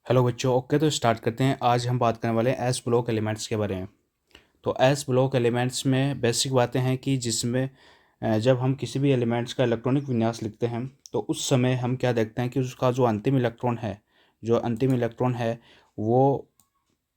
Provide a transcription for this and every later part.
Hello बच्चों। Okay, तो start करते हैं। आज हम बात करने वाले हैं एस ब्लॉक एलिमेंट्स के बारे में। तो एस ब्लॉक एलिमेंट्स में बेसिक बातें हैं कि जिसमें जब हम किसी भी एलिमेंट्स का इलेक्ट्रॉनिक विन्यास लिखते हैं तो उस समय हम क्या देखते हैं कि उसका जो अंतिम इलेक्ट्रॉन है वो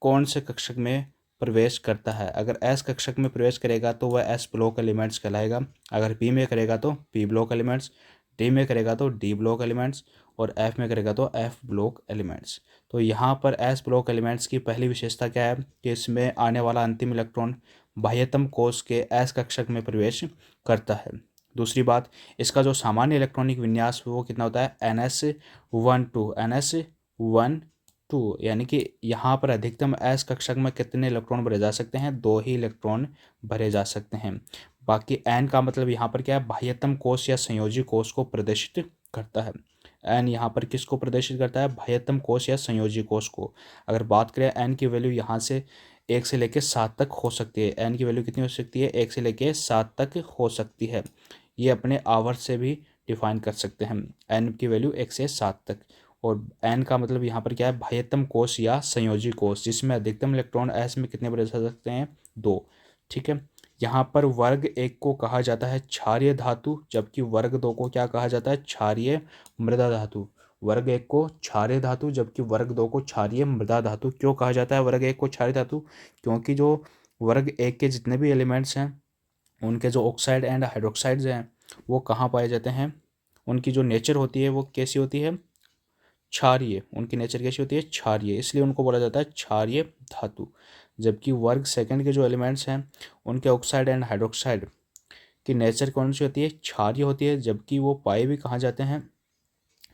कौन से कक्षक में प्रवेश करता है। अगर एस कक्षक में प्रवेश करेगा तो वह एस ब्लॉक एलिमेंट्स कहलाएगा। अगर पी में करेगा तो पी ब्लॉक एलिमेंट्स, डी में करेगा तो डी ब्लॉक एलिमेंट्स और एफ में करेगा तो एफ ब्लॉक एलिमेंट्स। तो यहाँ पर एस ब्लॉक एलिमेंट्स की पहली विशेषता क्या है कि इसमें आने वाला अंतिम इलेक्ट्रॉन बाह्यतम कोश के एस कक्षक में प्रवेश करता है। दूसरी बात, इसका जो सामान्य इलेक्ट्रॉनिक विन्यास वो कितना होता है, NS12 यानी कि यहाँ पर अधिकतम एस कक्षक में कितने इलेक्ट्रॉन भरे जा सकते हैं, 2 ही इलेक्ट्रॉन भरे जा सकते हैं। बाकी एन का मतलब यहाँ पर क्या है, बाह्यतम कोश या संयोजी कोश को प्रदर्शित करता है। एन यहाँ पर किसको प्रदर्शित करता है, बाह्यतम कोश या संयोजी कोश को। अगर बात करें एन की वैल्यू यहाँ से 1 से लेकर 7 तक हो सकती है। एन की वैल्यू कितनी हो सकती है, 1 से लेकर 7 तक हो सकती है। ये अपने आवर्त से भी डिफाइन कर सकते हैं, एन की वैल्यू 1 से 7 तक। और एन का मतलब यहाँ पर क्या है, बाह्यतम कोश या संयोजी कोश, जिसमें अधिकतम इलेक्ट्रॉन एस में कितने भरे जा सकते हैं, 2। ठीक है। यहाँ पर वर्ग 1 को कहा जाता है क्षारीय धातु, जबकि वर्ग 2 को क्या कहा जाता है, क्षारीय मृदा धातु। वर्ग 1 को क्षारीय धातु जबकि वर्ग 2 को क्षारीय मृदा धातु। क्यों कहा जाता है वर्ग 1 को क्षारीय धातु, क्योंकि जो वर्ग 1 के जितने भी एलिमेंट्स हैं उनके जो ऑक्साइड एंड हाइड्रोक्साइड्स हैं वो कहाँ पाए जाते हैं, उनकी जो नेचर होती है वो कैसी होती है, क्षारीय। उनकी नेचर कैसी होती है, क्षारीय, इसलिए उनको बोला जाता है क्षारीय धातु। जबकि वर्ग सेकंड के जो एलिमेंट्स हैं उनके ऑक्साइड एंड हाइड्रोक्साइड की नेचर कौन सी होती है, क्षारीय होती है, जबकि वो पाए भी कहाँ जाते हैं,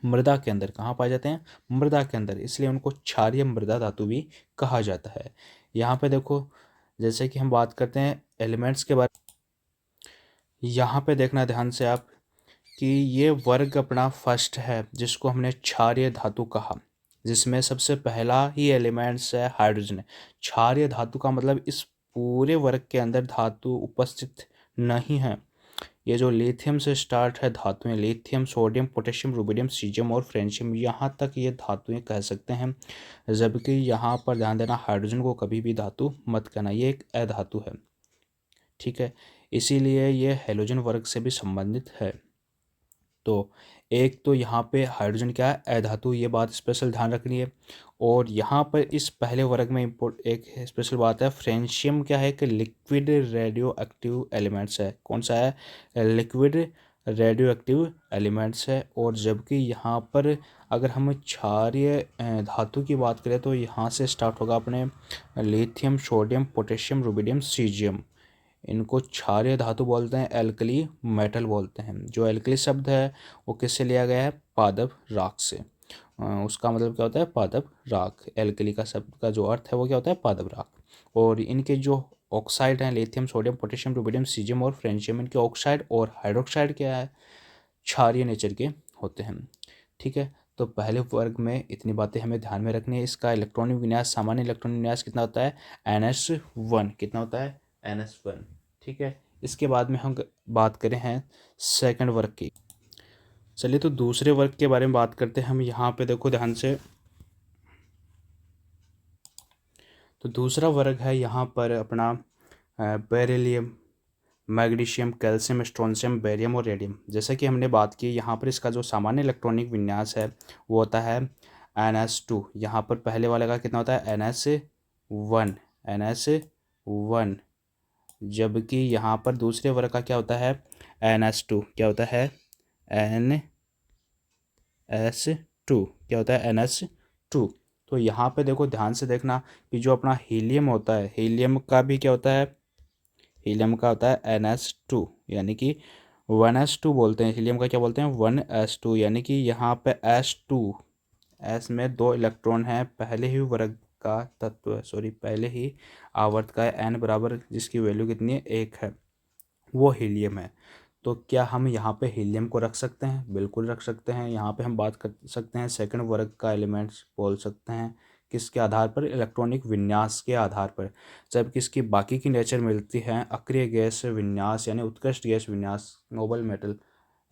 मृदा के अंदर। कहाँ पाए जाते हैं, मृदा के अंदर, इसलिए उनको क्षारीय मृदा धातु भी कहा जाता है। यहाँ पे देखो, जैसे कि हम बात करते हैं एलिमेंट्स के बारे में, यहाँ पे देखना ध्यान से आप कि ये वर्ग अपना फर्स्ट है जिसको हमने क्षारीय धातु कहा, जिसमें सबसे पहला ही एलिमेंट्स है हाइड्रोजन। क्षारीय धातु का मतलब इस पूरे वर्ग के अंदर धातु उपस्थित नहीं है। ये जो लिथियम से स्टार्ट है धातुएं, lithium, sodium, potassium, rubidium, caesium और फ्रेंशियम, यहाँ तक ये धातुएं कह सकते हैं। जबकि यहाँ पर ध्यान देना, हाइड्रोजन को कभी भी धातु मत कहना, ये एक अधातु है। ठीक है, इसीलिए ये हैलोजन वर्ग से भी संबंधित है। तो एक तो यहाँ पे हाइड्रोजन क्या है, अधातु, ये बात स्पेशल ध्यान रखनी है। और यहाँ पर इस पहले वर्ग में एक स्पेशल बात है, फ्रेंशियम क्या है कि लिक्विड रेडियो एक्टिव एलिमेंट्स है। कौन सा है, लिक्विड रेडियो एक्टिव एलिमेंट्स है। और जबकि यहाँ पर अगर हम क्षारीय धातु की बात करें तो यहाँ से स्टार्ट होगा अपने lithium, sodium, potassium, rubidium, caesium. इनको क्षारीय धातु बोलते हैं, एल्कली मेटल बोलते हैं। जो एल्कली शब्द है वो किससे लिया गया है, पादप राख से। उसका मतलब क्या होता है, पादप राख। एल्कली का शब्द का जो अर्थ है वो क्या होता है, पादप राख। और इनके जो ऑक्साइड हैं, lithium, sodium, potassium, rubidium, caesium और फ्रेंशियम, इनके ऑक्साइड और हाइड्रोक्साइड क्या है, क्षारीय नेचर के होते हैं। ठीक है, तो पहले वर्ग में इतनी बातें हमें ध्यान में रखनी है। इसका इलेक्ट्रॉनिक विन्यास, सामान्य इलेक्ट्रॉनिक विन्यास कितना होता है, NS1। कितना होता है, NS1। ठीक है, इसके बाद में हम बात करें हैं सेकंड वर्ग की। चलिए, तो दूसरे वर्ग के बारे में बात करते हैं हम। यहाँ पे देखो ध्यान से, तो दूसरा वर्ग है यहाँ पर अपना beryllium, magnesium, calcium, strontium, barium और रेडियम। जैसे कि हमने बात की, यहाँ पर इसका जो सामान्य इलेक्ट्रॉनिक विन्यास है वो होता है NS2। यहाँ पर पहले वाले का कितना होता है, NS1। जबकि यहाँ पर दूसरे वर्ग का क्या होता है, NS2। क्या होता है, NS2। क्या होता है, NS2। तो यहाँ पे देखो ध्यान से देखना कि जो अपना हीलियम होता है, हीलियम का भी क्या होता है, हीलियम का होता है NS2, यानी कि 1s2 बोलते हैं। हीलियम का क्या बोलते हैं, 1s2, यानी कि यहाँ पे S में 2 इलेक्ट्रॉन हैं, पहले ही वर्ग का तत्व, पहले ही आवर्त का है, n बराबर जिसकी वैल्यू कितनी है, 1 है, वो हीलियम है। तो क्या हम यहाँ पे हीलियम को रख सकते हैं, बिल्कुल रख सकते हैं। यहाँ पे हम बात कर सकते हैं सेकंड वर्ग का एलिमेंट्स बोल सकते हैं, किसके आधार पर, इलेक्ट्रॉनिक विन्यास के आधार पर। जबकि इसकी बाकी की नेचर मिलती है अक्रिय गैस विन्यास यानी उत्कृष्ट गैस विन्यास, नोबल मेटल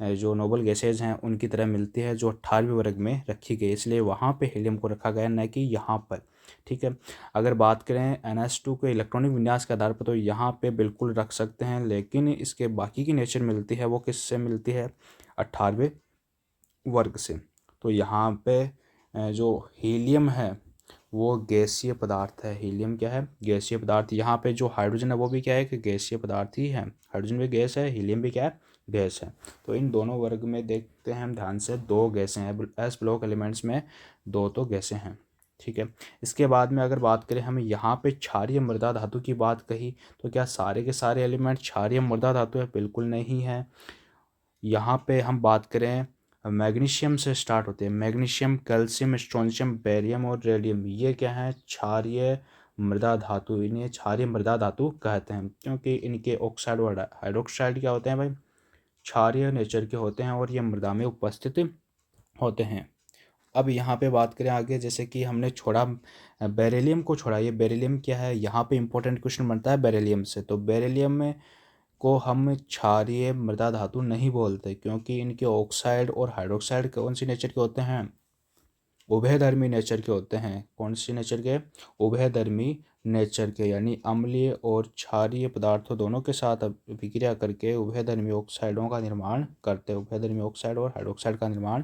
जो नोबल गैसेज हैं उनकी तरह मिलती है, जो 18वें वर्ग में रखी गई, इसलिए वहाँ पे हीलियम को रखा गया, न कि यहाँ पर। ठीक है, अगर बात करें NH2 के इलेक्ट्रॉनिक विन्यास के आधार पर तो यहाँ पे बिल्कुल रख सकते हैं, लेकिन इसके बाकी की नेचर मिलती है वो किससे मिलती है, 18वें वर्ग से। तो यहाँ पे जो हीलियम है वो गैसीय पदार्थ है। हीलियम क्या है, गैसीय पदार्थ। यहाँ पे जो हाइड्रोजन है वो भी क्या है कि गैसीय पदार्थ ही है। हाइड्रोजन भी गैस है, हीलियम भी क्या है, गैस है। तो इन दोनों वर्ग में देखते हैं हम ध्यान से, दो गैसें हैं एस ब्लॉक एलिमेंट्स में, दो तो गैसें हैं। ठीक है, इसके बाद में अगर बात करें हम यहाँ पे क्षारीय मृदा धातु की बात कही, तो क्या सारे के सारे एलिमेंट क्षारीय मृदा धातु है, बिल्कुल नहीं है। यहाँ पे हम बात करें मैग्नीशियम से स्टार्ट होते हैं, मैग्नीशियम, कैल्शियम, स्ट्रोंशियम, बेरियम और रेडियम, ये क्या है, क्षारीय मृदा धातु। इन्हें क्षारीय मृदा धातु कहते हैं क्योंकि इनके ऑक्साइड और हाइड्रोक्साइड क्या होते हैं भाई, क्षारीय नेचर के होते हैं और ये मृदा में उपस्थित होते हैं। अब यहाँ पे बात करें आगे, जैसे कि हमने छोड़ा बेरिलियम को छोड़ा, ये बेरिलियम क्या है, यहाँ पे इंपॉर्टेंट क्वेश्चन बनता है बेरिलियम से। तो बेरिलियम में को हम क्षारीय मृदा धातु नहीं बोलते क्योंकि इनके ऑक्साइड और हाइड्रोक्साइड कौन सी नेचर के होते हैं, उभयधर्मी नेचर के होते हैं। कौन सी नेचर के, उभयधर्मी नेचर के, यानी अम्लीय और क्षारीय पदार्थों दोनों के साथ अभिक्रिया करके उभयधर्मी ऑक्साइडों का निर्माण करते हैं, उभयधर्मी ऑक्साइड और हाइड्रोक्साइड का निर्माण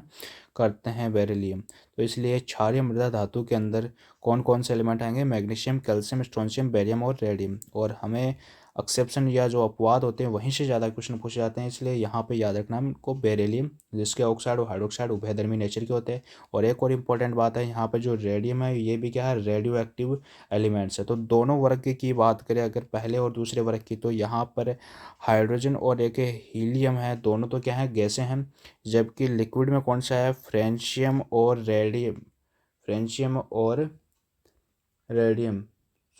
करते हैं बेरिलियम। तो इसलिए क्षारीय मृदा धातु के अंदर कौन कौन से एलिमेंट आएंगे, मैग्नीशियम, कैल्शियम, स्ट्रोंशियम, बेरियम और रेडियम। और हमें एक्सेप्शन या जो अपवाद होते हैं वहीं से ज़्यादा क्वेश्चन पूछे जाते हैं, इसलिए यहाँ पे याद रखना हमको बेरिलियम, जिसके ऑक्साइड और हाइड्रोक्साइड उभयधर्मी नेचर के होते हैं। और एक और इम्पॉर्टेंट बात है, यहाँ पे जो रेडियम है ये भी क्या है, रेडियो एक्टिव एलिमेंट्स है। तो दोनों वर्ग की बात करें अगर पहले और दूसरे वर्ग की, तो यहाँ पर हाइड्रोजन और एक हीलियम है, दोनों तो क्या है, गैसें हैं। जबकि लिक्विड में कौन सा है, फ्रेंशियम और रेडियम, फ्रेंशियम और रेडियम,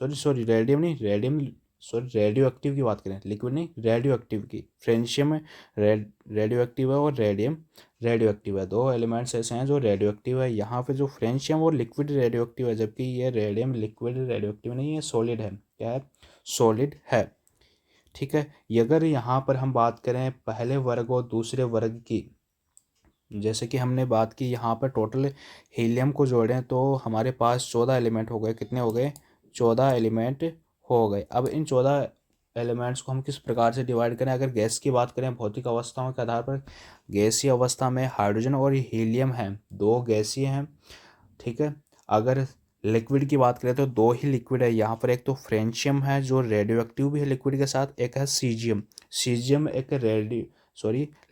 सॉरी रेडियम नहीं, रेडियम सॉरी रेडियो एक्टिव की बात करें, लिक्विड नहीं, रेडियो एक्टिव की। फ्रेंशियम रेडियो एक्टिव है और रेडियम रेडियो एक्टिव है, दो एलिमेंट्स ऐसे हैं जो रेडियो एक्टिव है। यहाँ पे जो फ्रेंशियम और लिक्विड रेडियो एक्टिव है, जबकि ये रेडियम लिक्विड रेडियो एक्टिव नहीं है, सॉलिड है। क्या है, सॉलिड है। ठीक है, अगर यहाँ पर हम बात करें पहले वर्ग और दूसरे वर्ग की, जैसे कि हमने बात की यहाँ पर टोटल हीलियम को जोड़ें तो हमारे पास 14 एलिमेंट हो गए। कितने हो गए, 14 एलिमेंट हो गए। अब इन 14 एलिमेंट्स को हम किस प्रकार से डिवाइड करें, अगर गैस की बात करें भौतिक अवस्थाओं के आधार पर, गैसीय अवस्था में हाइड्रोजन और हीलियम हैं, दो गैसीय हैं। ठीक है, अगर लिक्विड की बात करें तो दो ही लिक्विड है यहाँ पर, एक तो फ्रेंशियम है जो रेडियो एक्टिव भी है लिक्विड के साथ, एक है सीजियम। सीजियम एक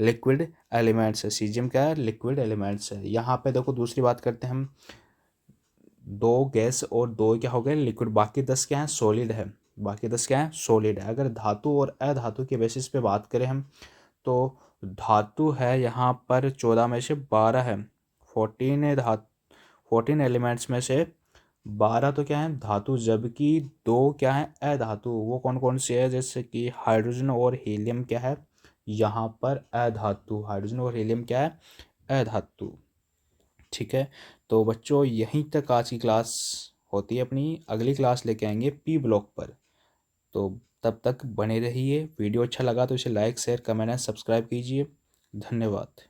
लिक्विड एलिमेंट्स है, सीजियम क्या है, लिक्विड एलिमेंट्स है। यहाँ पे देखो दूसरी बात करते हैं हम, दो गैस और दो क्या हो गए, लिक्विड, बाकी 10 क्या है, सॉलिड है, बाकी 10 क्या है, सॉलिड है। अगर धातु और अधातु के बेसिस पे बात करें हम, तो धातु है यहाँ पर 14 में से 12 है, 14 एलिमेंट्स में से 12 तो क्या है, धातु, जबकि दो क्या है, अधातु। वो कौन कौन से है, जैसे कि हाइड्रोजन और हीलियम क्या है, यहाँ पर अधातु, हाइड्रोजन और हीलियम क्या है, अधातु। ठीक है, तो बच्चों यहीं तक आज की क्लास होती है अपनी, अगली क्लास लेके आएंगे पी ब्लॉक पर। तो तब तक बने रहिए, वीडियो अच्छा लगा तो इसे like share comment and subscribe कीजिए। धन्यवाद।